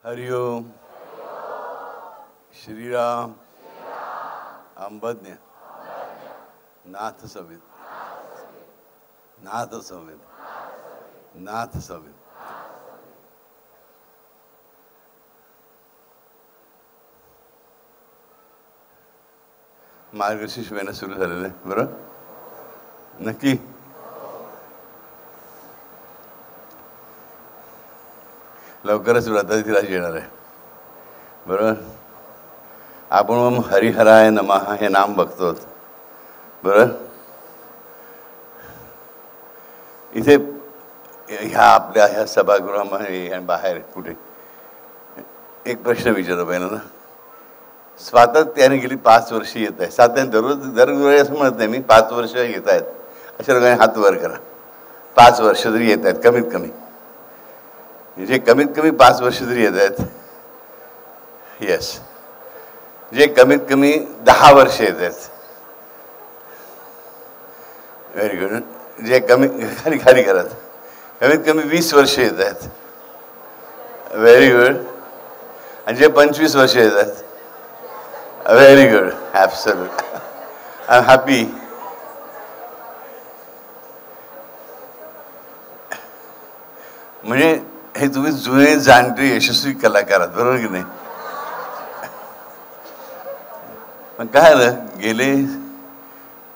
हरिओम. श्रीराम. अंबज्ञ. नाथ समेत. नाथ समेत. नाथ समेत. मार्गशीर्ष महिना सुरू झालेला आहे. बरोबर नक्की. लवकरच व्रतातिथी येणार आहे. बरोबर. आपण मग हरिहराय नमः हे नाम बघतो. बरोबर. इथे ह्या आपल्या ह्या सभागृहामध्ये आणि बाहेर कुठे एक प्रश्न विचारतो पहिल्यांदा. स्वातंत्र्याने गेली 5 वर्ष येत आहे. साधारण दरवेळी असं म्हणत नाही मी, 5 वर्ष येत आहेत अशा लोकांनी हात वर करा. 5 वर्ष जरी येत आहेत कमीत कमी, म्हणजे कमीत कमी 5 वर्ष जरी येत आहेत. येस. जे कमीत कमी 10 वर्ष येत आहेत. Very good. जे कमी खाली खाली करत कमीत कमी 20 वर्ष येत आहेत. Very good. आणि जे 25 वर्ष येत आहेत. Very good. Absolute. I am happy. म्हणजे हे तुम्ही जुने जाणते यशस्वी कलाकार आहात. बरोबर की नाही. पण काय झालं गेले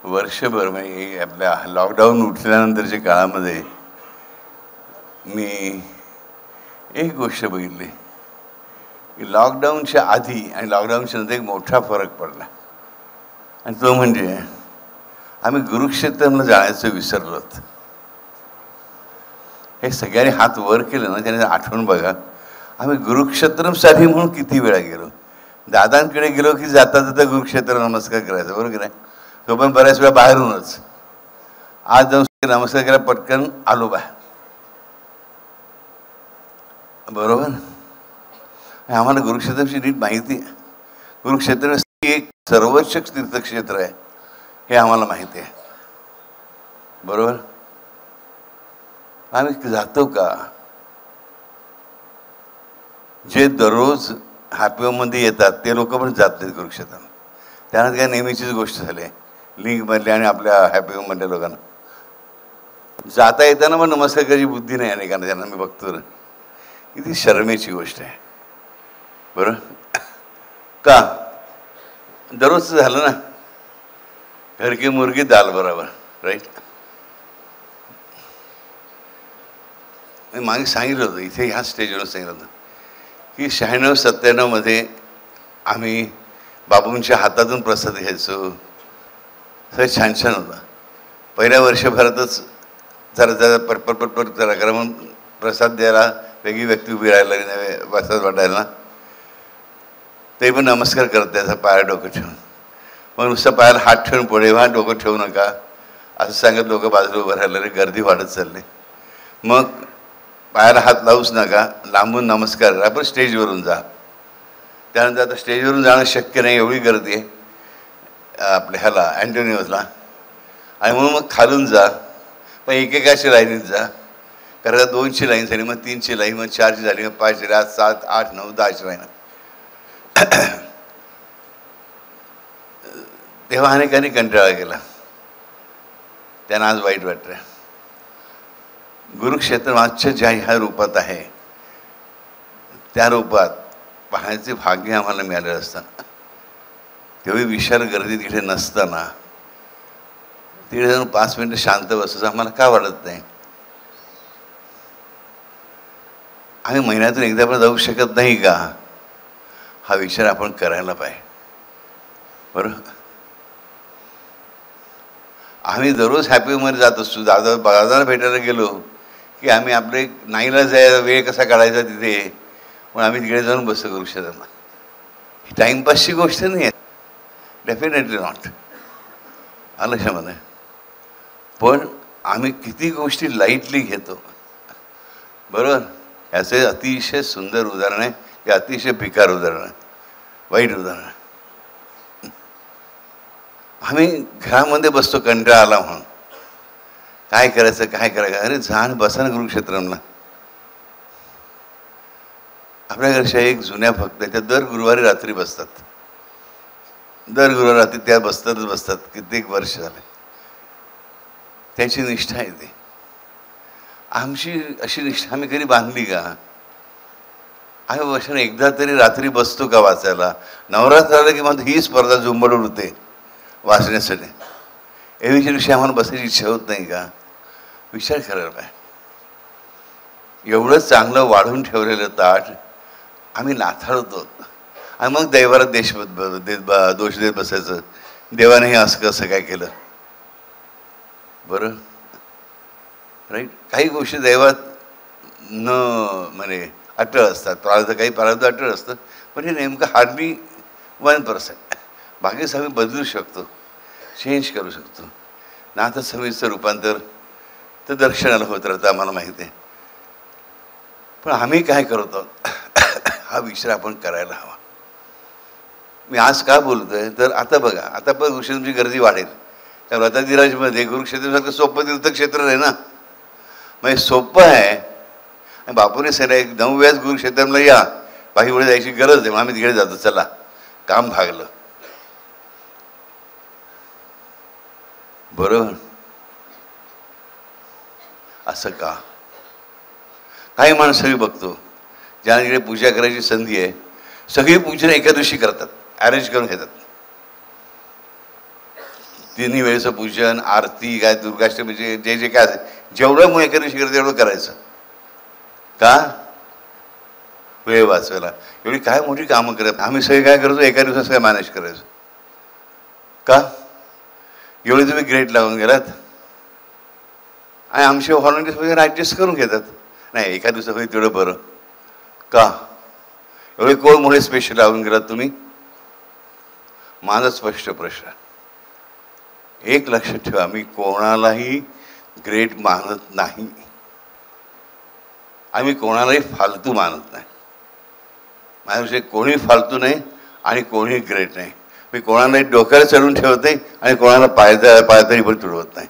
वर्षभर म्हणजे आपल्या लॉकडाऊन उठल्यानंतरच्या काळामध्ये मी एक गोष्ट बघितली की लॉकडाऊनच्या आधी आणि लॉकडाऊनच्या नंतर एक मोठा फरक पडला. आणि तो म्हणजे आम्ही गुरुक्षेत्राला जाण्याचं विसरलोत. हे सगळ्यांनी हात वर केलं ना, त्याने आठवण बघा. आम्ही गुरुक्षेत्रसाठी म्हणून किती वेळा गेलो. दादांकडे गेलो की जाता जाता गुरुक्षेत्र नमस्कार करायचा. बरोबर की नाही. तो पण बऱ्याच वेळा बाहेरूनच. आज जाऊन नमस्कार केला, पटकन आलो बाहेर. बरोबर. आम्हाला गुरुक्षेत्राची नीट माहिती आहे. गुरुक्षेत्र एक सर्वोच्च तीर्थक्षेत्र आहे हे आम्हाला माहिती आहे. बरोबर. आम्ही जातो का. जे दररोज हॅपीमध्ये येतात ते लोक पण जात नाहीत गुरुक्षेत्रात. त्यानंतर काय नेहमीचीच गोष्ट झाली आहे लिंकमधल्या आणि आपल्या हॅपीमधल्या लोकांना. जाता येताना पण नमस्कार करायची बुद्धी नाही अनेकांना. त्यांना मी बघतो ना, किती शरमेची गोष्ट आहे. बरोबर. का दररोजचं झालं ना. घर की मुर्गी दाल बरोबर. राईट. मी मागे सांगितलं होतं इथे ह्या स्टेजवर सांगितलं होतं की 96-97 मध्ये आम्ही बाबूंच्या हातातून प्रसाद घ्यायचो. सगळं छान छान होतं. पहिल्या वर्षभरातच जरा जरा पटपट जरा कारण प्रसाद द्यायला वेगळी व्यक्ती उभी राहायला नव्हे प्रसाद वाटायला. ते पण नमस्कार करत त्याचा पाया डोकं ठेवून. मग नुसतं पायाला हात ठेवून पुढे हा डोकं ठेवू नका असं सांगत लोक बाजूला उभं राहिलं. गर्दी वाढत चालली. मग पायाला हात लावूच नका, लांबून नमस्कार करा, पण स्टेजवरून जा. त्यानंतर आता स्टेजवरून जाणं शक्य नाही, एवढी गर्दी आहे आपल्या ह्याला अँटोनियोसला. आणि म्हणून मग खालून जा, पण एकेकाची लाईनीत जा. कारण 2ची लाईन झाली, मग 3ची लाईन, मग 4ची झाली, मग 5ची, 7, 8, 9, 10ची लाईन. तेव्हा अनेकांनी कंटाळा केला. त्यांना आज वाईट वाटतं. गुरुक्षेत्र आजच्या ज्या ह्या रूपात आहे त्या रूपात पाहण्याचे भाग्य आम्हाला मिळालेलं असतं. तेवढी विशाल गर्दी तिथे नसताना तिथे जाऊन 5 मिनिटं शांत बसायचं आम्हाला का वाटत नाही. आम्ही महिन्यातून एकदा पण जाऊ शकत नाही का हा विचार आपण करायला पाहिजे. बरोबर. आम्ही दररोज हॅपीमध्ये जात असतो. दादाला भेटायला गेलो की आम्ही आपले नाईला जायला वेळ कसा काढायचा तिथे, पण आम्ही तिकडे जाऊन बसतो गुरुक्षेत्राला. ही टाईमपासची गोष्ट नाही आहे. Definitely not. आलं लक्षामध्ये. पण आम्ही किती गोष्टी लाईटली घेतो. बरोबर. याचे अतिशय सुंदर उदाहरण आहे की अतिशय भिकार उदाहरण आहे, वाईट उदाहरण आहे. आम्ही घरामध्ये बसतो कंटाळा आला म्हणून. काय करायचं काय करायचं. अरे जाण बसा ना गुरुक्षेत्राला. आपल्या घरच्या एक जुन्या भक्त त्या दर गुरुवारी रात्री बसतात. दर गुरुवारी रात्री त्या बसतात कित्येक वर्ष झाले. त्याची निष्ठा आहे ती. आमची अशी निष्ठा आम्ही कधी बांधली का? आम्ही वर्षानं एकदा तरी रात्री बसतो का वाचायला? नवरात्र आलं की मग ही स्पर्धा झुंबडून होते वाचण्यासाठी. एरवीच्या दिवशी आम्हाला बसायची इच्छा होत नाही का? विचार करायला पाहिजे. एवढं चांगलं वाढून ठेवलेलं ताट आम्ही नाथाळतो आणि मग दैवाला दोष देत बसायचं, देवाने असं कसं काय केलं. बरं, राईट. काही गोष्टी दैवात न म्हणजे अटळ असतात. काही प्रारब्ध अटळ असतं, पण हे नेमकं हार्डली 1%. बाकी आम्ही बदलू शकतो, चेंज करू शकतो. नाथसमीचं रूपांतर तर दर्शनाला होत राहतं, आम्हाला माहिती आहे. पण आम्ही काय करतो हा विचार आपण करायला हवा. मी आज का बोलतोय तर आता बघा, आता पण गुरुक्षेत्राची गर्दी वाढेल. त्या व्रताधिराजमध्ये गुरुक्षेत्रासारखं सोपं तीर्थक्षेत्र आहे ना, म्हणजे सोपं आहे. आणि बापूने सर एक 9व्याच गुरुक्षेत्राला या, बाकी वेळी जायची गरज आहे, मग आम्ही तिकडे जातो, चला काम भागलं. बरोबर. असं का? काही माणसं मी बघतो ज्यांना इकडे पूजा करायची संधी आहे, सगळी पूजन एका दिवशी करतात, अरेंज करून घेतात. तिन्ही वेळेचं पूजन, आरती, काय दुर्गाष्टमीचे जे जे काय जेवढं मग एका दिवशी करतं तेवढं करायचं. का? वेळ वाचवायला. एवढी काय मोठी कामं करत आम्ही सगळे काय करतो, एका दिवसात सगळं मॅनेज करायचं. का? एवढे तुम्ही ग्रेट लावून गेलात आणि आमचे व्हॉलंटियर्स वगैरे ॲडजस्ट करून घेतात. नाही, एका दिवसात होईल तेवढं बरं. का? एवढे कोण मोठे स्पेशल लावून गेलात तुम्ही? माझा स्पष्ट प्रश्न. एक लक्षात ठेवा, मी कोणालाही ग्रेट मानत नाही. आम्ही कोणालाही फालतू मानत नाही. माझ्याविषयी कोणी फालतू नाही आणि कोणी ग्रेट नाही. मी कोणालाही डोक्याला चढून ठेवत नाही आणि कोणाला पायतळी पण तुडवत नाही.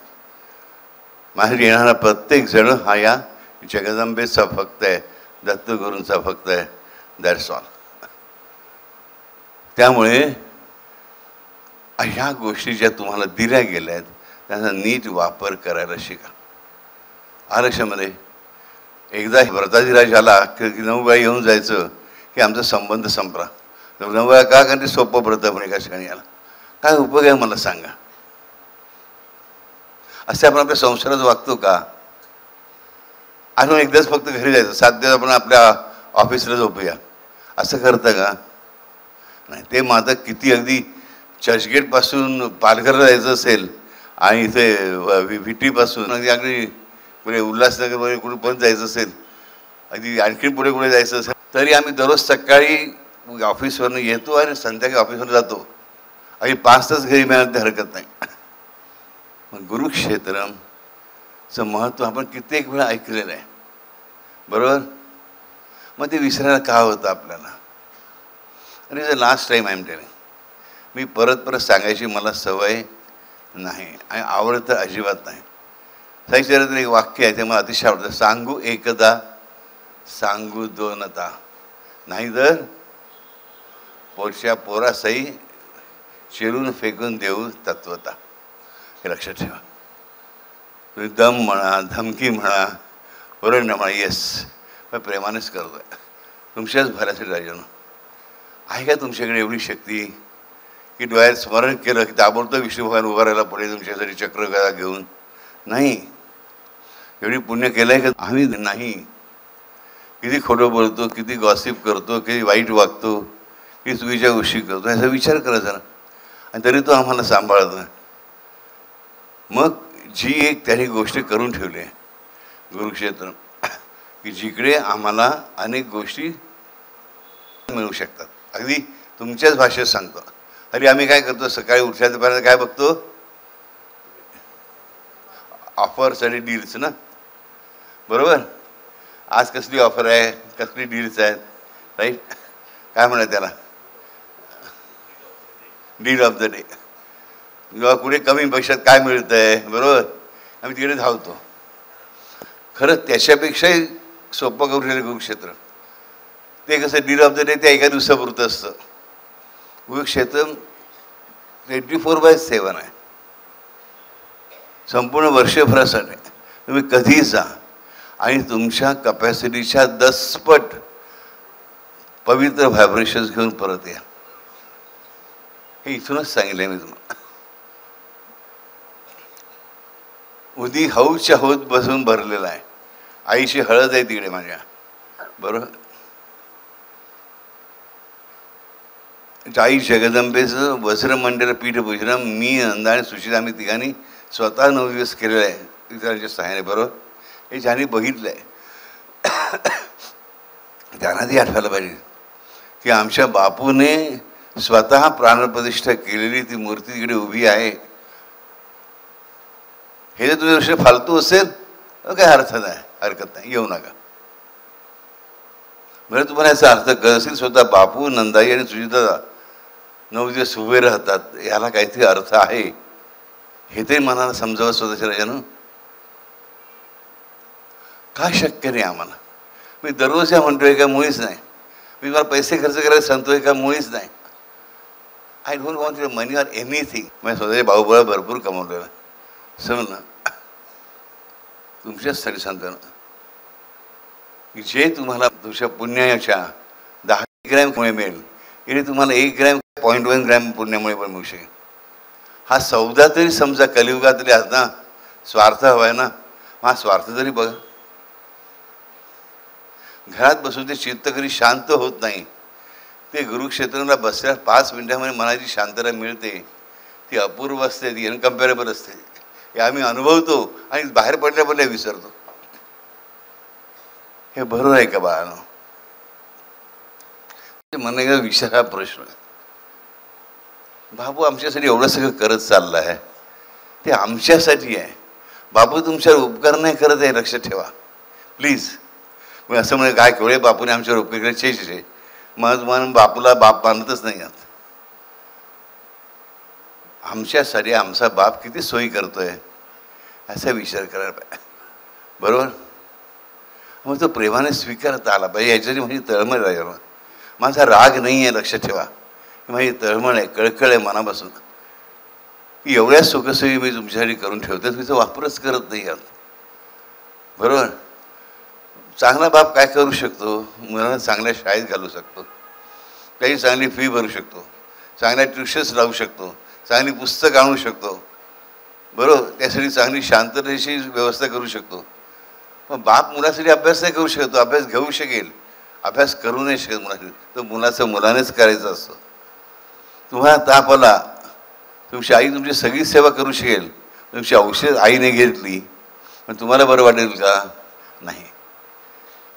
माझ्या येणारा प्रत्येक जण हा या जगदंबेचा भक्त आहे, दत्तगुरूंचा भक्त आहे. That's all. त्यामुळे ह्या गोष्टी ज्या तुम्हाला दिल्या गेल्या आहेत त्यांचा नीट वापर करायला शिका. आरक्षामध्ये एकदा व्रताधिराज आला की 9 वेळा येऊन जायचं की आमचा संबंध संपला. 9 वेळा का? कारण ते सोपं पडतं पण एका ठिकाणी याला. काय उपयोग आहे मला सांगा? असे आपण आपल्या संसारात वागतो का? अजून एकदाच फक्त घरी जायचं, 7 दिवस आपण आपल्या ऑफिसला झोपूया, असं करतं का? नाही. ते माझं किती अगदी चर्चगेटपासून पालघरला जायचं असेल आणि इथे विटीपासून अगदी पुढे उल्हासनगरमध्ये कुठे पण जायचं असेल, अगदी आणखी पुढे कुठे जायचं असेल, तरी आम्ही दररोज सकाळी ऑफिसवरनं येतो आणि संध्याकाळी ऑफिसवर जातो. आणि 5 तास घरी मिळालं तर हरकत नाही. मग गुरुक्षेत्रचं महत्त्व आपण कित्येक वेळा ऐकलेलं आहे, बरोबर. मग ते विसरायला का होतं आपल्याला? आणि is the last time I am telling. मी परत सांगायची मला सवय नाही आणि आवडतं अजिबात नाही. साहित्यात एक वाक्य आहे ते मला अतिशय आवडतं. सांगू एकदा, सांगू दोनदा, नाही तर पोटच्या पोरासही चिरून फेकून देऊ तत्वता. हे लक्षात ठेवा. तुम्ही दम म्हणा, धमकी म्हणा, ओरडणं म्हणा, येस पण प्रेमानेच करतोय, तुमच्याच भल्यासाठी राजानं. आहे का तुमच्याकडे एवढी शक्ती की डोळ्यात स्मरण केलं की ताबडतोब विष्णू भगवान उभा राहायला पुढे तुमच्यासाठी चक्रगदा घेऊन? नाही. एवढी पुण्य केलं आहे का आम्ही? नाही. किती खोटं बोलतो, किती गॉसिप करतो, किती वाईट वागतो, किती चुकीच्या गोष्टी करतो, याचा विचार करायचा ना. आणि तरी तो आम्हाला सांभाळतो. मग जी एक त्याने गोष्ट करून ठेवली आहे गुरुक्षेत्र, की जिकडे आम्हाला अनेक गोष्टी मिळू शकतात. अगदी तुमच्याच भाषेत सांगतो. अरे आम्ही काय करतो, सकाळी उठल्यापर्यंत काय बघतो? ऑफर्स आणि डील्स ना, बरोबर. आज कसली ऑफर आहे, कसली डील्स आहेत, राईट. काय म्हणतात त्याला? Deal of the day. किंवा कुठे कमी पैशात काय मिळतं आहे, बरोबर. आम्ही तिकडे धावतो. खरं त्याच्यापेक्षाही सोपं करू शकले गुरुक्षेत्र. ते कसं डील ऑफ द डे त्या एका दिवसापुरतं असतं. कुरुक्षेत्र 24/7 आहे, संपूर्ण वर्षभरासाठी. तुम्ही कधीही जा आणि तुमच्या कपॅसिटीच्या 10पट पवित्र व्हायब्रेशन्स घेऊन परत या. हे इथूनच सांगितलंय मी तुम्हाला. उदी हौच्या होत बसून भरलेला आहे. आईची हळद आहे तिकडे माझ्या, बरोबर. आई जगदंबेचं वज्रमंडल पीठभूषणम मी, नंदा आणि सुशील आम्ही तिघांनी स्वतः 9 दिवस केलेलं आहे इतरांच्या सहाय्याने, बरोबर. हे ज्यांनी बघितलं आहे त्यांना ती आठवायला पाहिजे की आमच्या बापूने स्वतः प्राणप्रतिष्ठा केलेली ती मूर्ती तिकडे उभी आहे. हे जर तुझ्या दृष्टीने फालतू असेल तर काय अर्थ नाही, हरकत नाही, येऊ नका. बरं, तुम्हाला याचा अर्थ कळत असेल स्वतः बापू, नंदाई आणि सुजिता 9 दिवस उभे राहतात, याला काहीतरी अर्थ आहे हे तरी मनाला समजावं स्वतःच्या राजानं. का शक्य नाही आम्हाला? मी दररोज या म्हणतोय का? मुळीच नाही. मी मला पैसे खर्च करायला सांगतोय का? मुळीच नाही. I don't want your money or anything. मी स्वतःच्या भाऊबळ भरपूर कमवलेलं समज ना. तुमच्याचसाठी सांगतो ना की जे तुम्हाला तुमच्या पुण्याच्या 10 ग्रॅममुळे मिळेल, इथे तुम्हाला 1 ग्रॅम 0.1 ग्रॅम पुण्यामुळे पण मिळू शकेल. हा सौदा तरी समजा कलियुगात तरी आज ना. स्वार्थ हवा आहे ना, हा स्वार्थ तरी बघा. घरात बसून ते चित्त कधी शांत होत नाही. ते गुरुक्षेत्राला बसल्या 5 मिनिटांमध्ये मनाची शांतता मिळते. ती अपूर्व असते, ती अनकम्पेरेबल असते. हे आम्ही अनुभवतो आणि बाहेर पडल्या विसरतो. हे बरोबर आहे का बाळानो? मला एकदा विचारा प्रश्न. बाबू आमच्यासाठी एवढं सगळं करत चाललं आहे, ते आमच्यासाठी आहे. बाबू तुमच्यावर उपकार नाही करत आहे, लक्षात ठेवा प्लीज. मग असं म्हणजे काय केवळे बापूने आमच्यावर उपकार केले? छे मग तुम्हाला बापूला बाप मानतच नाही आहात. आमच्यासाठी आमचा बाप किती सोयी करतोय असा विचार करायला पाहिजे, बरोबर. मग तो प्रेमाने स्वीकारता आला पाहिजे. याच्यासाठी माझी तळमळ राहील. माझा राग नाही आहे, लक्षात ठेवा. माझी तळमळ आहे, कळकळ आहे मनापासून की एवढ्या सुखसोयी मी तुमच्यासाठी करून ठेवतो, तिचा वापरच करत नाही आहात, बरोबर. चांगला बाप काय करू शकतो? मुलांना चांगल्या शाळेत घालू शकतो, काही चांगली फी भरू शकतो, चांगल्या ट्युशन्स लावू शकतो, चांगली पुस्तकं आणू शकतो, बरोबर. त्यासाठी चांगली शांततेची व्यवस्था करू शकतो. मग बाप मुलासाठी अभ्यास नाही करू शकतो. अभ्यास घेऊ शकेल, अभ्यास करू नाही शकत मुलासाठी. तो मुलाचं मुलानेच करायचं असतं. तुम्हाला ताप आला, तुमची आई तुमची सगळी सेवा करू शकेल. तुमची औषध आईने घेतली पण तुम्हाला बरं वाटेल का? नाही.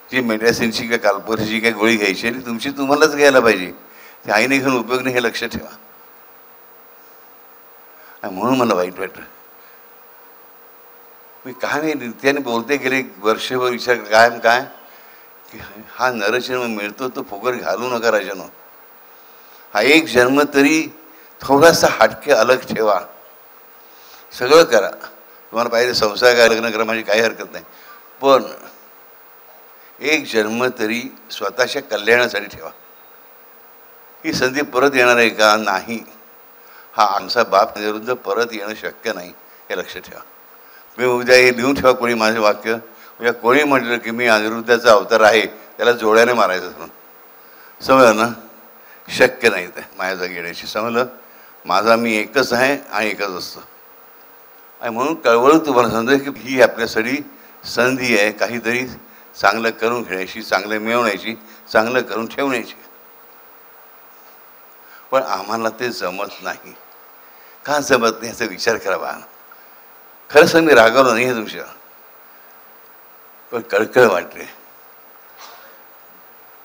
जी मेडिसिनची काय कालपोरीची काय गोळी घ्यायची आणि तुमची तुम्हालाच घ्यायला पाहिजे. ती आईने घेऊन उपयोग नाही, हे लक्षात ठेवा. म्हणून मला वाईट वाटतं. मी काय नाही नित्याने बोलते गेले वर्षभर विचार काय की हा नरजन्म मिळतो तो फुकट घालू नका राजानो. हा एक जन्म तरी थोडासा हटके अलग ठेवा. सगळं करा, तुम्हाला पाहिजे संसार काय लग्न करा, माझी काही हरकत नाही, पण एक जन्म तरी स्वतःच्या कल्याणासाठी ठेवा. ही संधी परत येणार आहे का? नाही. हा आमचा बाप विरुद्ध परत येणं शक्य नाही, हे लक्षात ठेवा. मी उद्या हे लिहून ठेवा, कोणी माझे वाक्य उद्या कोणी म्हटलं की मी अनिरुद्धाचा अवतार आहे, त्याला जोड्याने मारायचं म्हणून, समजलं ना. शक्य नाही ते माझ्या जागी येण्याची. समजलं. माझा मी एकच आहे आणि एकच असतो. आणि म्हणून कळवळून तुम्हाला सांगतो की ही आपल्यासाठी संधी आहे काहीतरी चांगलं करून घेण्याची, चांगलं मिळवण्याची, चांगलं करून ठेवण्याची. पण आम्हाला ते जमत नाही. का जमत नाही याचा विचार करावा. खरंच मी रागावलो नाही आहे तुमच्या, पण कळकळ वाटते.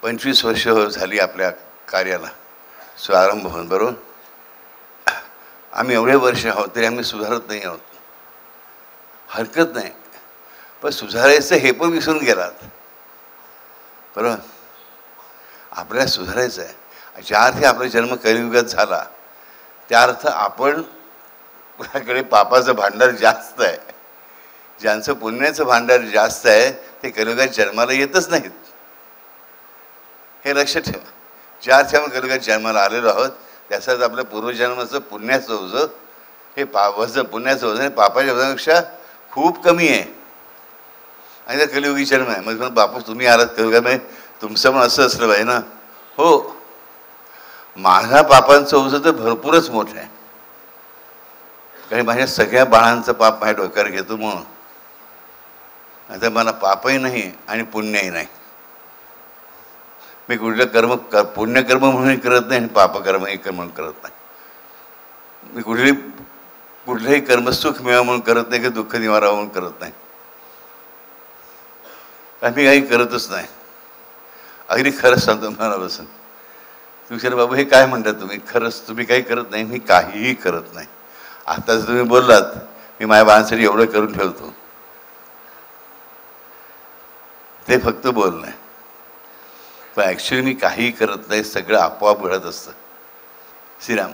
25 वर्ष झाली आपल्या कार्याला स्वारंभ होऊन, बरोबर. आम्ही एवढे वर्ष आहोत तरी आम्ही सुधारत नाही आहोत. हरकत नाही, पण सुधारायचं हे पण विसरून गेलात, बरोबर. आपल्याला सुधारायचं आहे. ज्या अर्थी आपला जन्म कलियुगात झाला त्या अर्थ आपण कडे पापाचं भांडार जास्त आहे. ज्यांचं पुण्याचं भांडार जास्त आहे ते कलियुगात जन्माला येतच नाहीत, हे लक्षात ठेवा. ज्याच्या आपण कलियुगात जन्माला आलेलो आहोत त्याचाच आपल्या पूर्वजन्माचं पुण्याचं ओझं हे वजन पुण्याचं वजन हे पापाच्या वजनापेक्षा खूप कमी आहे. आणि त्या कलियुगी जन्म आहे. मग बापू तुम्ही आलात कलियुगामध्ये तुमचं पण असं असलं पाहिजे ना. हो, माझ्या पापांचं ओझं तर भरपूरच मोठं आहे, कारण माझ्या सगळ्या बाळांचं पाप माझ्या डोक्यावर घेतो म्हणून. आता मला पापही नाही आणि पुण्यही नाही. मी कुठलं पुण्यकर्म म्हणूनही करत नाही आणि पापकर्मही म्हणून करत नाही. मी कुठलंही कर्म सुख मिळावं म्हणून करत नाही की दुःख निवारावं म्हणून करत नाही. आम्ही काही करतच नाही. अगदी खरंच सांगतो मला बसून विचार बाबू हे काय म्हणतात तुम्ही, खरंच तुम्ही काही करत नाही. मी काहीही करत नाही. आता जर तुम्ही बोललात मी माझ्या बाळांसाठी एवढं करून ठेवतो, ते फक्त बोलणं आहे. पण ॲक्च्युली मी काहीही करत नाही. सगळं आपोआप घडत असतं. श्रीराम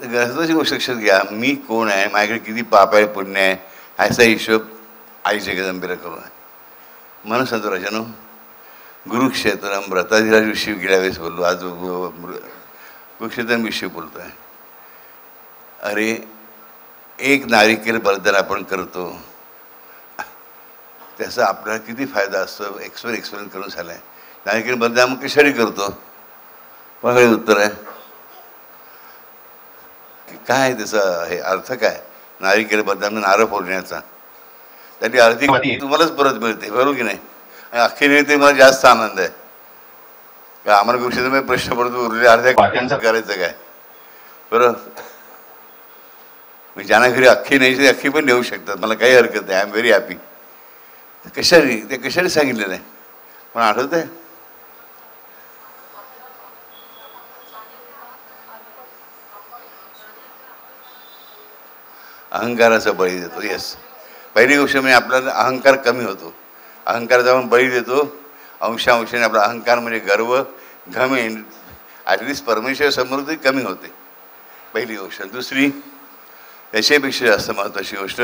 गरजेची गोष्ट लक्षात घ्या. मी कोण आहे, माझ्याकडे किती पाप आहे पुण्य आहे ह्याचा हिशोब आई जगदंबेला करू आहे. म्हणून सांगतो राजानो, गुरुक्षेत्रम व्रताधिराजविषयी गेल्या वेळेस बोललो, आज कुरुक्षेत्राविषयी बोलतो आहे. अरे एक नारिकेल बलिदान आपण करतो त्याचा आपल्याला किती फायदा असतो एक्सपेरिमेंट करून झाला आहे. नारिकेल बलिदान मग कशासाठी करतो? माझ्याकडे उत्तर आहे. काय त्याचा हे अर्थ काय? नारिकेल बलिदान नारळ फोडण्याचा त्याची अर्धी तुम्हालाच परत मिळते, बरोबर की नाही? आणि अख्खी मिळते मला जास्त आनंद आहे. का आम्हाला गुरुक्षेत्रामध्ये प्रश्न पडतो उरलेल्या अर्ध्या वाट्यांचं करायचं काय? बरोबर. मी ज्यांना घरी अख्खी न्यायची अख्खी पण नेऊ शकतात, मला काही हरकत नाही. I am very happy. कशाने ते कशाने सांगितलेलं आहे पण आठवत आहे? अहंकाराचा बळी देतो. येस, पहिली गोष्ट म्हणजे आपल्याला अहंकार कमी होतो. अहंकाराचा आपण बळी देतो. अंशाने आपला अहंकार म्हणजे गर्व घमेंड ॲटलिस्ट परमेश्वर समोर तरी कमी होते, पहिली गोष्ट. दुसरी त्याच्यापेक्षा जास्त महत्त्वाची गोष्ट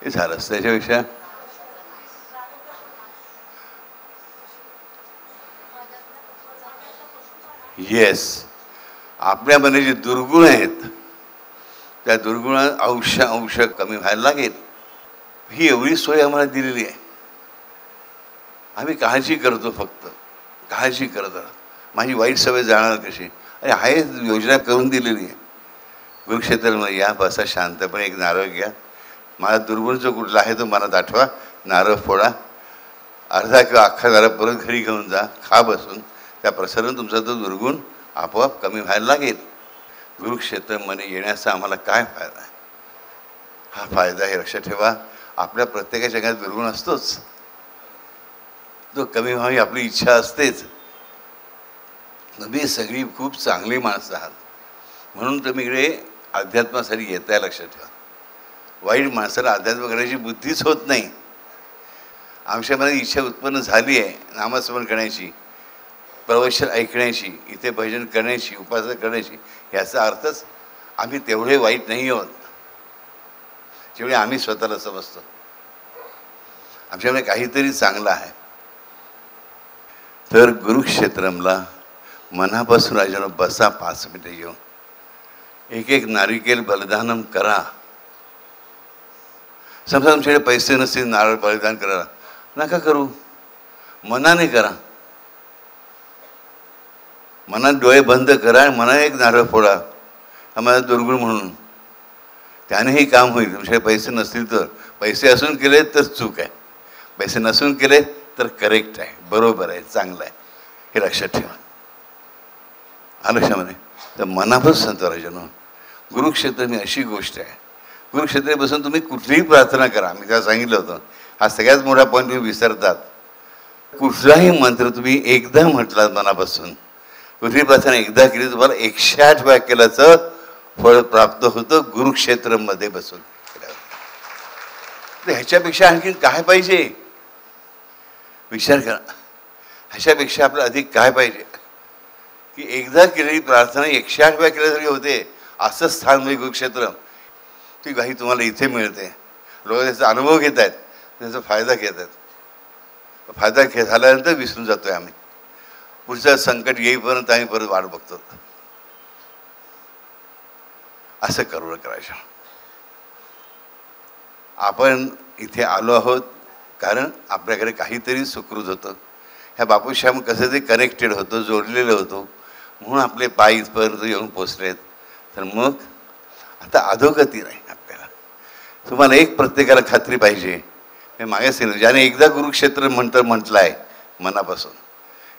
हे झालंच. त्याच्यापेक्षा येस, आपल्यामध्ये जे दुर्गुण आहेत त्या दुर्गुणात अंश कमी व्हायला लागेल. ही एवढी सोय आम्हाला दिलेली आहे. आम्ही काळजी करतो, फक्त काळजी करत. माझी वाईट सवय जाणार कशी? अरे आहे योजना करून दिलेली आहे. गुरुक्षेत्रामध्ये या, बसा शांतपणे, एक नारळ घ्या, माझा दुर्गुण जो कुठला आहे तो मनात आठवा, नारळ फोडा, अर्धा किंवा अख्खा नारळ परत घरी घेऊन जा, खा बसून. त्या प्रसारण तुमचा तो दुर्गुण आपोआप कमी व्हायला लागेल. गुरुक्षेत्रामध्ये येण्याचा आम्हाला काय फायदा आहे? हा फायदा हे लक्षात ठेवा, आपल्या प्रत्येकाच्या घरात दुर्गुण असतोच, तो कमी व्हावी आपली इच्छा असतेच. तुम्ही सगळी खूप चांगली माणसं आहात म्हणून तुम्ही इकडे अध्यात्मासाठी येत आहे, लक्षात ठेवा. वाईट माणसाला अध्यात्म करण्याची बुद्धीच होत नाही. आमच्यामध्ये इच्छा उत्पन्न झाली आहे नामस्मरण करण्याची, प्रवचन ऐकण्याची, इथे भजन करण्याची, उपासना करण्याची, याचा अर्थच आम्ही तेवढे वाईट नाही आहोत जेवढे आम्ही स्वतःला समजतो. आमच्यामध्ये काहीतरी चांगलं आहे. तर गुरुक्षेत्रमला मनापासून राजानं बसा, 5 मिनिटं येऊन एक एक नारिकेल बलिदानम करा. समजा तुमच्याकडे पैसे नसतील नारळ बलिदान करा, नका करू, मनाने करा. मनात डोळे बंद करा आणि मनाने एक नारळ फोडा, हा माझा दुर्गुण म्हणून. त्यानेही काम होईल. तुमच्याकडे पैसे नसतील तर, पैसे असून केले तर चूक आहे, पैसे नसून केले तर करेक्ट आहे, बरोबर आहे, चांगलं आहे, हे लक्षात ठेवा. लक्षामध्ये तर मनापासून सांगतो राजानो, गुरुक्षेत्र ही अशी गोष्ट आहे. गुरुक्षेत्रात बसून तुम्ही कुठलीही प्रार्थना करा. मी त्याला सांगितलं होतं, हा सगळ्यात मोठा पॉईंट तुम्ही विसरतात. कुठलाही मंत्र तुम्ही एकदा म्हटलात मनापासून, कुठली प्रार्थना एकदा केली, तुम्हाला 108 वेळा केल्याचं फळ प्राप्त होतं गुरुक्षेत्रामध्ये बसून केल्यावर. तर ह्याच्यापेक्षा आणखी काय पाहिजे? विचार करा, ह्याच्यापेक्षा आपलं अधिक काय पाहिजे? की एकदा केलेली प्रार्थना 108 वेळा केल्यासारखी होते, असं स्थान म्हणजे गुरुक्षेत्र. ती काही तुम्हाला इथे मिळते. लोक त्याचा अनुभव घेत आहेत. त्याचा फायदा घेतात. फायदा झाल्यानंतर विसरून जातोय आम्ही. पुढचं संकट येईपर्यंत आम्ही परत वाट बघतो. असं करू करायचं. आपण इथे आलो आहोत कारण आपल्याकडे काहीतरी सुखरूप होतं. ह्या बापूश्याम कसं ते कनेक्टेड होतं, जोडलेलं होतं, म्हणून आपले पाय इथपर्यंत येऊन पोचलेत. तर मग आता अधोगती नाही आपल्याला. तुम्हाला एक प्रत्येकाला खात्री पाहिजे. मी मागे सांगितलं, ज्याने एकदा कुरुक्षेत्र म्हटलं आहे मनापासून,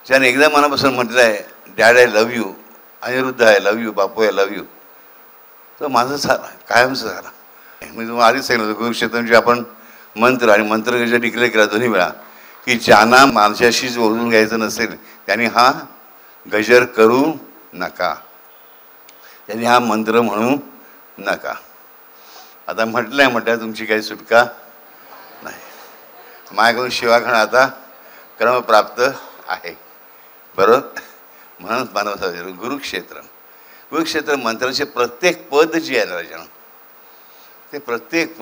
ज्याने एकदा मनापासून म्हटलं आहे dad I love you, Aniruddha I love you, Bapu I love you, तर माझं झालं, कायमचं झालं. मी तुम्हाला आधीच सांगितलं होतं कुरुक्षेत्रांचे आपण मंत्र आणि मंत्र डिक्लेअर केला दोन्ही वेळा की ज्यांना माणसाशी जोडून घ्यायचं नसेल त्यांनी हा गजर करू नका, त्यांनी हा मंत्र म्हणू नका. आता म्हटलं तुमची काही सुटका नाही. माझ्याकडून शिवाखण आता क्रमप्राप्त आहे. बरोबर. म्हणून मानव कुरुक्षेत्र मंत्राचे प्रत्येक पद जे आहे राजा, ते प्रत्येक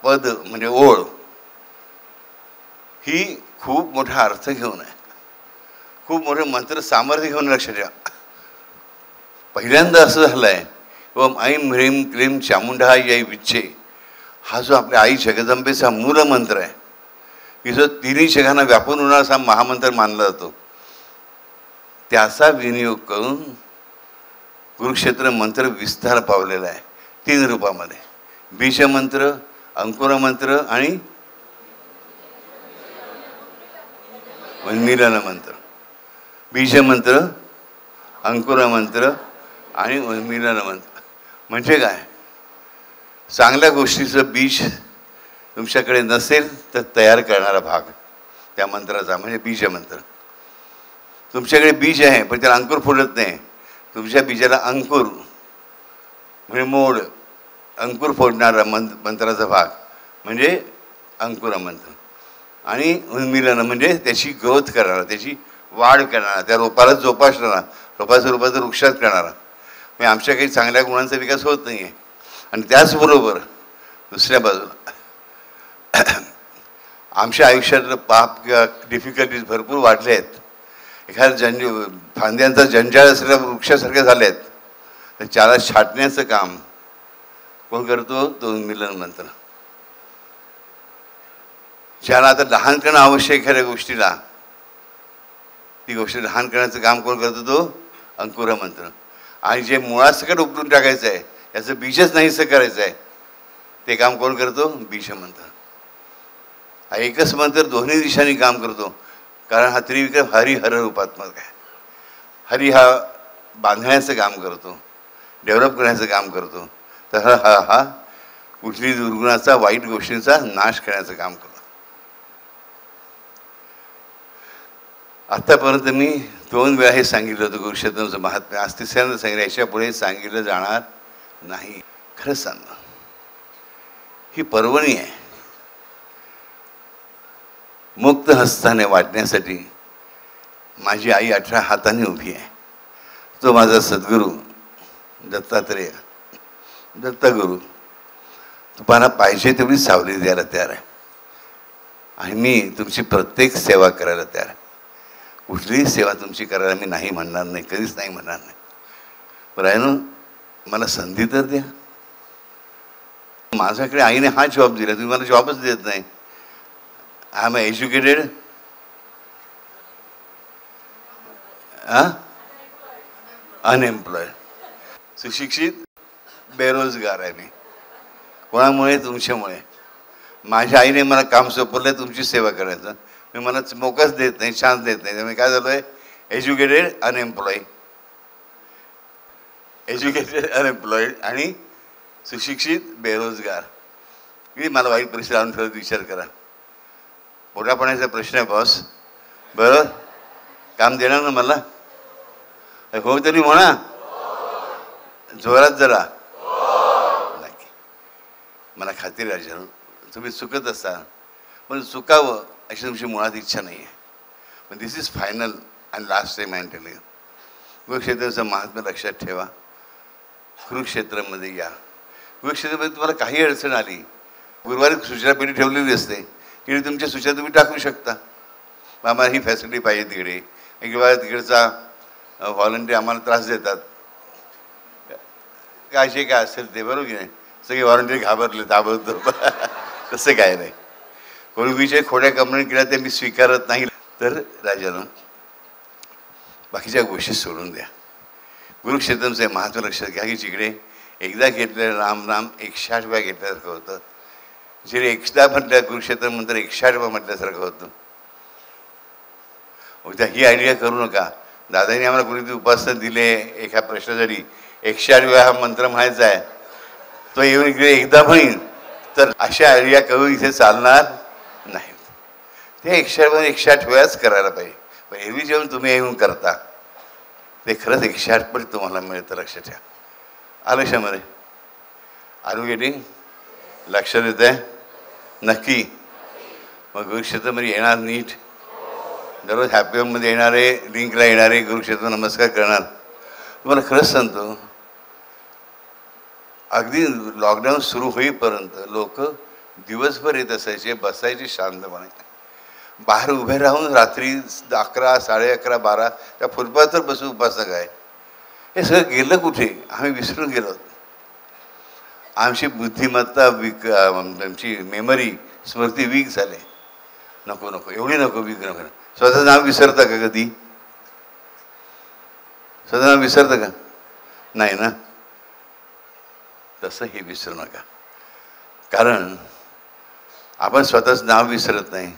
पद म्हणजे ओळ ही खूप मोठा अर्थ घेऊन आहे, खूप मोठं मंत्र सामर्थ्य घेऊन. लक्षात ठेवा. पहिल्यांदा असं झालं आहे ओम ऐं ह्रीं क्लीं चामुंडा यै विच्छे, हा जो आपल्या आई जगदंबेचा मूल मंत्र आहे की जो तिन्ही जगांना व्यापून होणार असा महामंत्र मानला जातो, त्याचा विनियोग करून कुरुक्षेत्र मंत्र विस्तार पावलेला आहे 3 रूपामध्ये. बीजमंत्र, अंकुरमंत्र आणि उन्मीलन मंत्र. बीजमंत्र, अंकुरमंत्र आणि उन्मीलन मंत्र म्हणजे काय? चांगल्या गोष्टीचं बीज तुमच्याकडे नसेल तर तयार करणारा भाग त्या मंत्राचा म्हणजे बीजमंत्र. तुमच्याकडे बीज आहे पण त्याला अंकुर फुटत नाही, तुमच्या बीजाला अंकुर म्हणजे मोड, अंकुर फोडणारा मंत्राचा भाग म्हणजे अंकुरमंत्र. आणि उन्मीलन म्हणजे त्याची ग्रोथ करणारा, त्याची वाढ करणारा, त्या रोपाला जोपासणारा, रोपाचं वृक्षात करणारा. म्हणजे आमच्या काही चांगल्या गुणांचा विकास होत नाही आहे. आणि त्याचबरोबर दुसऱ्या बाजूला आमच्या आयुष्यातलं पाप किंवा डिफिकल्टीज भरपूर वाढले आहेत. एखाद्या फांद्यांचा जंजाळ असलेल्या वृक्षासारखे झाले आहेत, तर त्याला छाटण्याचं काम कोण करतो? तो उन्मीलन मंत्र. ज्याला आता लहान करणं आवश्यक एखाद्या गोष्टीला, ती गोष्ट लहान करण्याचं काम कोण करतो? तो अंकुर मंत्र. आणि जे मुळासकट उपटून टाकायचं आहे, याचं बीजच नाहीसं करायचं आहे, ते काम कोण करतो? बीजमंत्र. हा एकच मंत्र दोन्ही दिशांनी काम करतो, कारण हा त्रिविक्रम हरिहर रूपात्मक आहे. हरी हा बांधण्याचं काम करतो, डेव्हलप करण्याचं काम करतो, तर हा कुठली दुर्गुणाचा, वाईट गोष्टींचा नाश करण्याचं काम करतो. आत्तापर्यंत मी 2 वेळा हे सांगितलं होतं कुरुक्षेत्राचं महात्म्य. आज तिसऱ्यांदा सांगितलं, याच्या पुढे सांगितलं जाणार नाही. खरंच सांगणं, ही पर्वणी आहे मुक्त हस्ताने वाटण्यासाठी. माझी आई 18 हाताने उभी आहे. तो माझा सद्गुरू दत्तात्रेय, दत्तगुरू, तुम्हाला पाहिजे तेवढी सावली द्यायला तयार आहे. आणि मी तुमची प्रत्येक सेवा करायला तयार आहे. कुठलीही सेवा तुमची करायला मी नाही म्हणणार नाही, कधीच नाही म्हणणार नाही. पण आहे ना, मला संधी तर द्या. माझ्याकडे आईने हा जॉब दिला, तुम्ही मला जॉबच देत नाही. आय एम एज्युकेटेड, अनएम्प्लॉयड, सुशिक्षित बेरोजगार आहे मी. कोणामुळे? तुमच्यामुळे. माझ्या आईने मला काम सोपवलं आहे तुमची सेवा करायचं. मी मला मोकच देत नाही, चान्स देत नाही. त्यामुळे काय झालं आहे? एज्युकेटेड अनएम्प्लॉईड, एज्युकेटेड अनएम्प्लॉईड आणि सुशिक्षित बेरोजगार. की मला वाईट परिस्थिती आणून ठेवत, विचार करा. पोटापाण्याचा प्रश्न आहे बॉस, बरोबर? काम देणार ना मला? हो तरी म्हणा जोरात जरा. नक्की. मला खात्री आहे तुम्ही चुकत असाल, पण चुकावं अशी तुमची मुळात इच्छा नाही आहे. पण this is final and last time I am telling. कुरुक्षेत्राचं महात्म्य लक्षात ठेवा. कुरुक्षेत्रामध्ये या. कुरुक्षेत्रामध्ये तुम्हाला काही अडचण आली गुरुवारी सूचना पेटी ठेवलेली असते, तिकडे तुमच्या सूचना तुम्ही टाकू शकता. आम्हाला ही फॅसिलिटी पाहिजे तिकडे, किंवा तिकडचा व्हॉलंटियर आम्हाला त्रास देतात, काय जे काय असेल ते, बरोबर की नाही. सगळे व्हॉलंटियर घाबरले ताबडतोब. तसं काय नाही. कोणी विषय खोड्या कंप्लेंट केल्या ते मी स्वीकारत नाही. तर राजानं बाकीच्या गोष्टी सोडून द्या. गुरुक्षेत्रचं महत्त्व लक्षात घ्या की जिकडे एकदा घेतलेलं राम राम 108 वेळा घेतल्यासारखं होतं. जिकडे एकदा म्हटलं गुरुक्षेत्र नंतर 108 वेळा म्हटल्यासारखं होतं. उद्या ही आयडिया करू नका. दादांनी आम्हाला कोणीतरी उपासना दिले एका प्रश्नासाठी 108 वेळा हा मंत्र म्हणायचा आहे, तो येऊन इकडे एकदा म्हणीन, तर अशा आयडिया करून इथे चालणार नाही. ते 108 वेळाच करायला पाहिजे. पण एरवी जेवण तुम्ही येऊन करता ते खरंच 108 पण तुम्हाला मिळतं. लक्षात ठेवा. आलं क्षमरे आरू गेटिंग लक्षात येत आहे नक्की. मग गुरुक्षेत्रामध्ये येणार नीट, दररोज हॅपी होममध्ये येणारे, लिंकला येणारे, गुरुक्षेत्र नमस्कार करणार. तुम्हाला खरंच सांगतो, अगदी लॉकडाऊन सुरू होईपर्यंत लोक दिवसभर येत असायचे, बसायचे शांतपणे. बाहेर उभे राहून रात्री 11, 11:30, 12 त्या फुटपाथवर बसून उपासना काय, हे सगळं गेलं कुठे? आम्ही विसरून गेलो. आमची बुद्धिमत्ता आमची मेमरी, स्मृती वीक झाले. नको नको, एवढी नको वीक नको. स्वतःचं नाव विसरता का कधी? स्वतः नाव विसरतं का? नाही ना. तसं हे विसरू नका. कारण आपण स्वतःचं नाव विसरत नाही,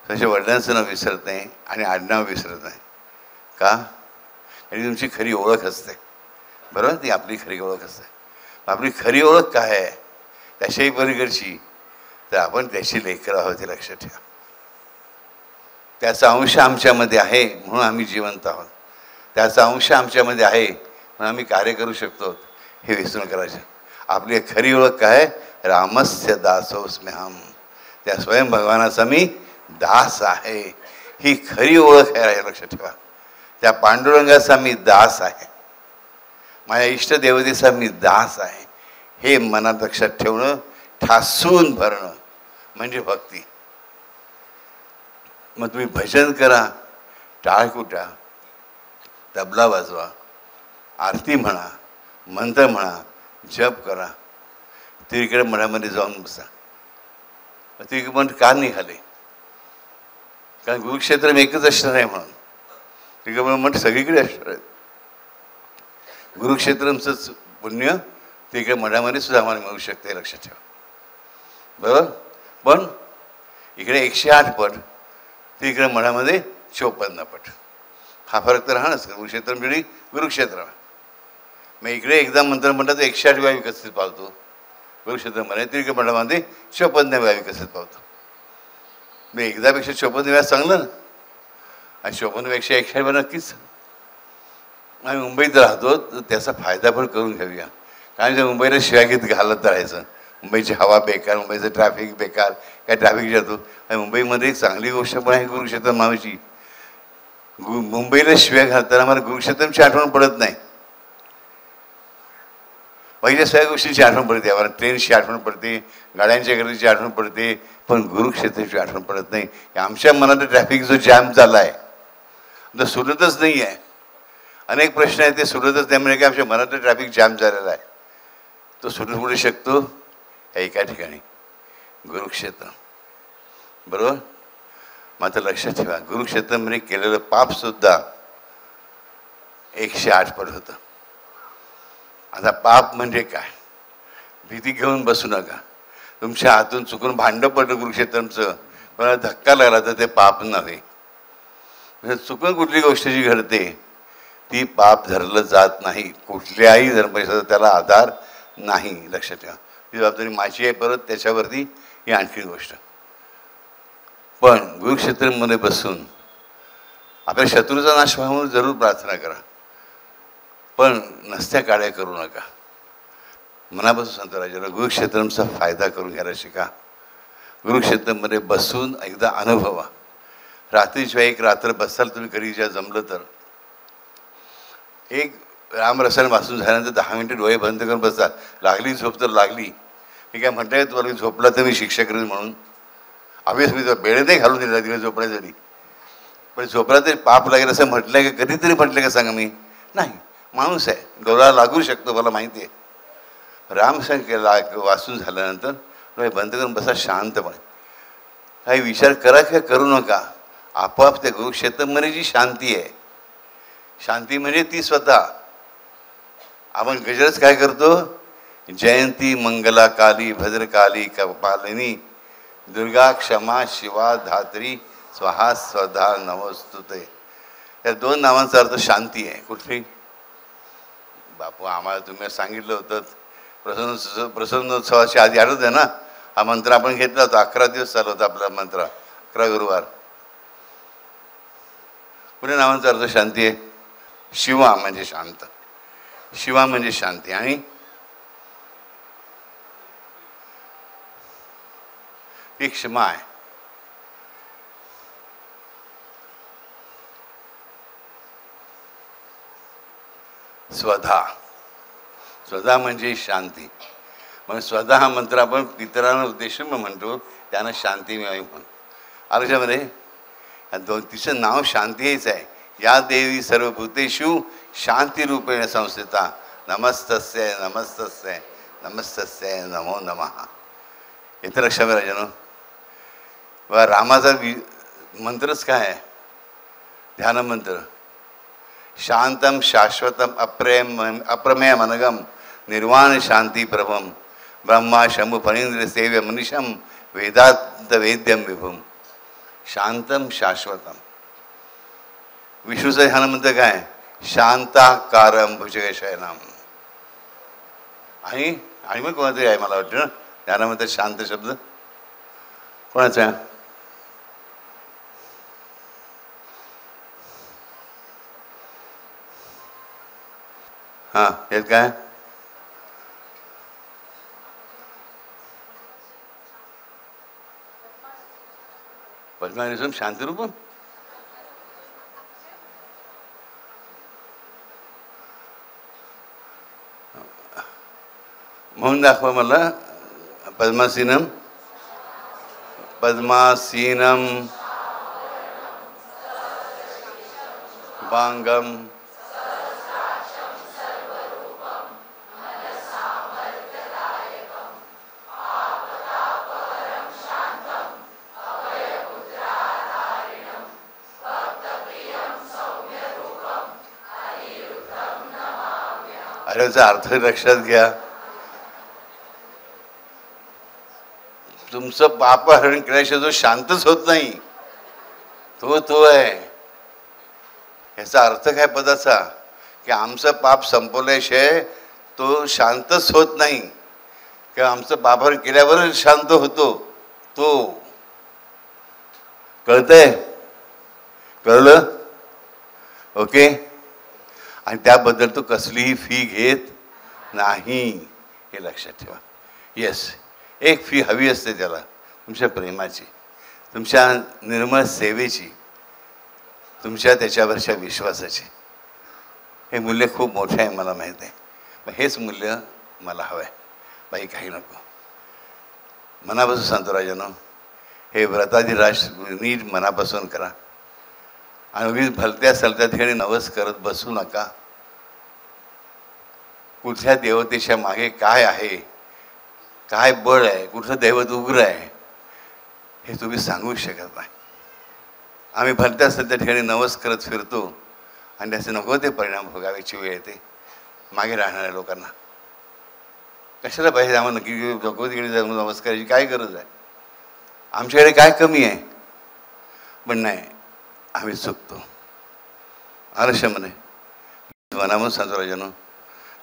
त्याच्या वडिलांचं नाव विसरत नाही आणि आडनाव विसरत नाही. का? आणि तुमची खरी ओळख असते, बरोबर. ती आपली खरी ओळख असते. आपली खरी ओळख काय आहे त्याच्याही पलीकडची, तर आपण त्याची लेकरं आहोत हे लक्षात ठेवा. त्याचा अंश आमच्यामध्ये आहे म्हणून आम्ही जिवंत आहोत. त्याचा अंश आमच्यामध्ये आहे म्हणून आम्ही कार्य करू शकतो, हे विसरून करायचं. आपली खरी ओळख काय? रामस्य दासोस्म्यहम, त्या स्वयं भगवानाचा मी दास आहे, ही खरी ओळख आहे. लक्षात ठेवा. त्या पांडुरंगाचा मी दास आहे, माझ्या इष्टदेवतेचा मी दास आहे, हे मनात लक्षात ठेवणं, ठासून भरणं म्हणजे भक्ती. मग तुम्ही भजन करा, टाळकुटा, तबला वाजवा, आरती म्हणा, मंत्र म्हणा, जप करा. तिकडे मठामध्ये जाऊन बसा. तिकडे मठ का निघाले? कारण गुरुक्षेत्र एकच असणार आहे म्हणून. तिकडे मठ सगळीकडे असणार आहे. गुरुक्षेत्रचं पुण्य तिकडे मठामध्ये सुद्धा आम्हाला मिळू शकते, लक्षात ठेवा. बरोबर. पण इकडे 108 पट, तिकडे मठामध्ये 54 पट. हा फरक तर राहणारच. गुरुक्षेत्र म्हणजे गुरुक्षेत्र. मग इकडे एकदा मंत्र म्हणतात 108 वेळा विकसित पावतो, गुरुक्षेत्रामध्ये तिकडे मठामध्ये 54 वेळा विकसित पावतो. मग एकदापेक्षा 54 वेळा चांगलं ना. आणि 54 पेक्षा 108 वेळा नक्कीच. आम्ही मुंबईत राहतो, तर त्याचा फायदा पण करून घेऊया. कारण जर मुंबईला शिव्या घेत घालत राहायचं, मुंबईची हवा बेकार, मुंबईचं ट्रॅफिक बेकार, काय ट्रॅफिक जातो. आणि मुंबईमध्ये एक चांगली गोष्ट पण आहे गुरुक्षेत्र नावाची. मुंबईला शिव्या घालताना मला गुरुक्षेत्राची आठवण पडत नाही. पहिल्या सगळ्या गोष्टीची आठवण पडते आम्हाला. ट्रेनची आठवण पडते, गाड्यांच्या गर्दीची आठवण पडते, पण गुरुक्षेत्राची आठवण पडत नाही. आमच्या मनात ट्रॅफिक जो जॅम झाला आहे, तो सुटतच नाही आहे. अनेक प्रश्न आहेत ते सुटतच नाही. म्हणजे की आमच्या मनात ट्रॅफिक जॅम झालेला आहे, तो सुटू कुठे शकतो? एका ठिकाणी, गुरुक्षेत्र. बरोबर. मात्र लक्षात ठेवा, गुरुक्षेत्रामध्ये केलेलं पापसुद्धा 108 पट होतं. आता पाप म्हणजे काय? भीती घेऊन बसू नका. तुमच्या हातून चुकून भांडं पडलं गुरुक्षेत्रचं, मला धक्का लागला तर ते पाप नव्हे. चुकून कुठली गोष्ट जी घडते ती पाप धरलं जात नाही. कुठल्याही धर्मशास्त्रात त्याला आधार नाही. लक्षात ठेवा. ती जबाबदारी माझी आहे. परत त्याच्यावरती ही आणखी गोष्ट. पण गुरुक्षेत्रामध्ये बसून आपल्या शत्रूचा नाश व्हावा म्हणून जरूर प्रार्थना करा, पण नसत्या काड्या करू नका. मनापासून सांगतो राजाला, गुरुक्षेत्रांचा फायदा करून घ्यायला शिका. गुरुक्षेत्रामध्ये बसून एकदा अनुभवा. रात्रीशिवाय एक रात्र बसाल तुम्ही, कधी ज्या जमलं तर. एक रामरसायन वाचून झाल्यानंतर 10 मिनिटं डोळे बंद करून बसतात. लागली झोप तर लागली, मी काय म्हटलं आहे तुम्हाला झोपला तर मी शिक्षा करेन म्हणून. अभ्यास मी तो बेळ नाही घालून दिला तिला झोपण्यासाठी. पण झोपला तरी पाप लागेल असं म्हटलं आहे का? कधीतरी म्हटलं का सांगा मी? नाही. माणूस आहे, डोळा लागू शकतो, मला माहिती आहे. रामसंख्येला वाचून झाल्यानंतर डोळे बंद करून बसा शांतपणे. काही विचार करा किंवा करू नका. आपोआप त्या गुरुक्षेत्रामध्ये जी शांती आहे, शांती म्हणजे ती स्वतः. आपण गजरच काय करतो? जयंती मंगला काली भद्रकाली कपालिनी दुर्गा क्षमा शिवा धात्री स्वाहा स्वधा नमस्तुते. या 2 नावांचा अर्थ शांती आहे. कुठली? बापू आम्हाला तुम्ही सांगितलं होतं प्रसन्नोत्सवाच्या आधी आठवत आहे ना, हा मंत्र आपण घेतला होता. 11 दिवस चालू होता आपला मंत्र, 11 गुरुवार. कुठल्या नावांचा अर्थ शांती आहे? शिवा म्हणजे शांत, शिवा म्हणजे शांती. आणि ती क्षमा आहे. स्वधा, स्वधा म्हणजे शांती. मग स्वधा हा मंत्र आपण पितरांना उद्देशून म्हणतो, त्यांना शांती मिळावी म्हणून. आयुष्यामध्ये तिचं नाव शांती हेच आहे. या देवी सर्वभूतेषु शांतिरूपेण संस्थिता नमस्तस्यै नमस्तस्यै नमस्तस्यै नमो नमः. इथं लक्षात राजानो, वा रामाचा मंत्रच काय आहे? ध्यानमंत्र. शांतम शाश्वतम अप्रमेय मनगम निर्वाण शांती प्रभम ब्रह्मा शंभु फणींद्र सेव्य मनीषम वेदांत वेद्यम विभुम. शांतम शाश्वतम. विष्णूचं ध्यानमंत्र काय? शांताकारम भुजगशयनम. आणि मग कोणातरी आहे मला वाटतं ना ध्यानामध्ये शांत शब्द कोणाचा आहे? हां, हे काय? पद्मानिसम शांतिरूपम. म्हणून दाखवा मला. पद्मासीनम पद्मासीनम बांगम याचा अर्थ लक्षात घ्या. तुमचं पापहरण केल्याशिवाय जो शांतच होत नाही तो आहे. याचा अर्थ काय पदाचा? की आमचं पाप संपवल्याशिवाय तो शांतच होत नाही, किंवा आमचं पापहरण केल्यावर शांत होतो तो. कळतंय? कळलं? ओके. आणि त्याबद्दल तो कसलीही फी घेत नाही, हे लक्षात ठेवा. येस, एक फी हवी असते त्याला, तुमच्या प्रेमाची, तुमच्या निर्मळ सेवेची, तुमच्या त्याच्यावरच्या विश्वासाची. हे मूल्य खूप मोठं आहे, मला माहीत आहे. मग हेच मूल्य मला हवं आहे, बाई काही नको. मनापासून सांगतो राजानो, हे व्रताधिराज नीट मनापासून करा. आणि उगीच भलत्या सलत्या ठिकाणी नवस करत बसू नका. कुठल्या देवतेच्या मागे काय आहे, काय बळ आहे, कुठलं दैवत उग्र आहे, हे तुम्ही सांगू शकत नाही. आम्ही भलत्या सलत्या ठिकाणी नवस करत फिरतो आणि त्याचे नको ते परिणाम भोगाव्याची वेळ येते मागे राहणाऱ्या लोकांना. कशाला पाहिजे आम्हाला नक्की भगवतीकडे जाऊन नमस्काराची काय गरज आहे? आमच्याकडे काय कमी आहे? पण नाही, आम्ही चुकतो. आलस्यामध्ये मनामून सांगतो राजानो,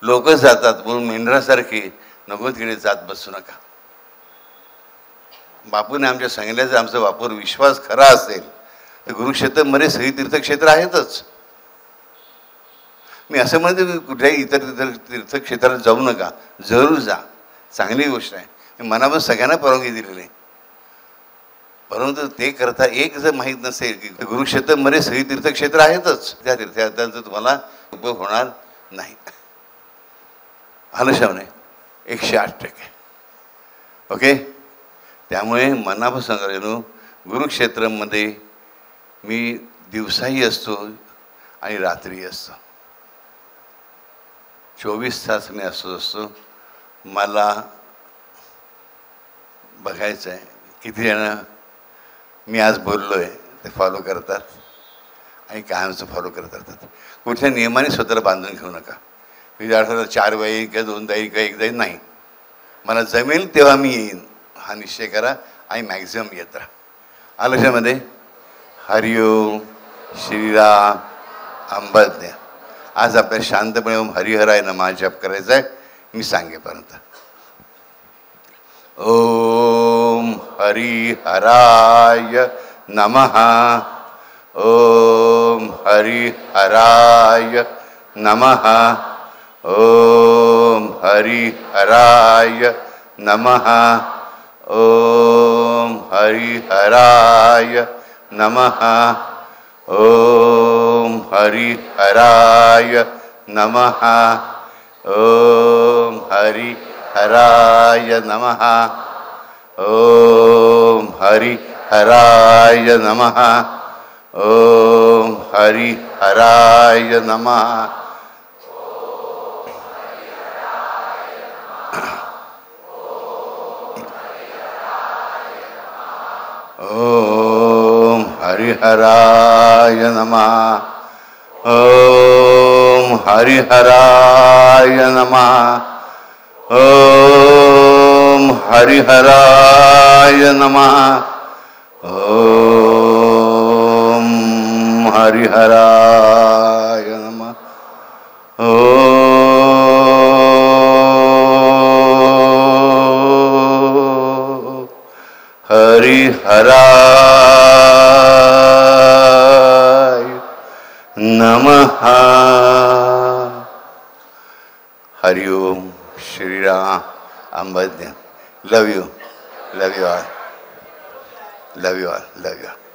लोक जातात म्हणून मेंढरासारखे नको तिकडे जात बसू नका. बापूने आमच्या सांगितल्याचा आमचा वापर विश्वास खरा असेल तर गुरुक्षेत्रामध्ये सगळी तीर्थक्षेत्र आहेतच. मी असं म्हणतो की कुठल्याही इतर तीर्थक्षेत्रात जाऊ नका, जरूर जा, चांगली गोष्ट आहे. मी मनापासून सगळ्यांना परवानगी दिलेली आहे. परंतु ते करता एक जर माहीत नसेल की गुरुक्षेत्रामध्ये सगळी तीर्थक्षेत्र आहेतच, त्या तीर्थयात्रांचा तुम्हाला उपयोग होणार नाही. आलस्याने 108%. ओके. त्यामुळे मनापासून सांगतो, गुरुक्षेत्रामध्ये मी दिवसाही असतो आणि रात्रीही असतो. 24 तास मी असतो. मला बघायचं आहे किती जण मी आज बोललो आहे ते फॉलो करतात आणि कायमचं फॉलो करत राहतात. कुठल्या नियमाने स्वतःला बांधून घेऊ नका. मी आठवड्याला 4 वेळी किंवा 2 येईल किंवा 1 नाही. मला जमेल तेव्हा मी येईन हा निश्चय करा आणि मॅक्झिमम येत राहा. आलं लक्षामध्ये. हरिओम श्रीराम अंबज्ञ. आज आपल्याला शांतपणे हरिहराय नमः जप करायचा आहे मी सांगेपर्यंत. ओम हरिहराय नमः. ओम हरिहराय नमः. ओम हरिहराय नमः. ओम हरिहराय नमः. ओम हरिहराय नमः. ओम हरिहराय नमः. ओम हरिहराय नमः. ओम हरिहराय नमः. ओम हरिहराय नमः. ओम हरिहराय नमः. ओम हरिहराय नमः. ओम हरिहराय नमः. हरिहराय नमः. हरिओम श्रीराम अंबज्ञ. Love you. Love you all. Love you all. Love you all.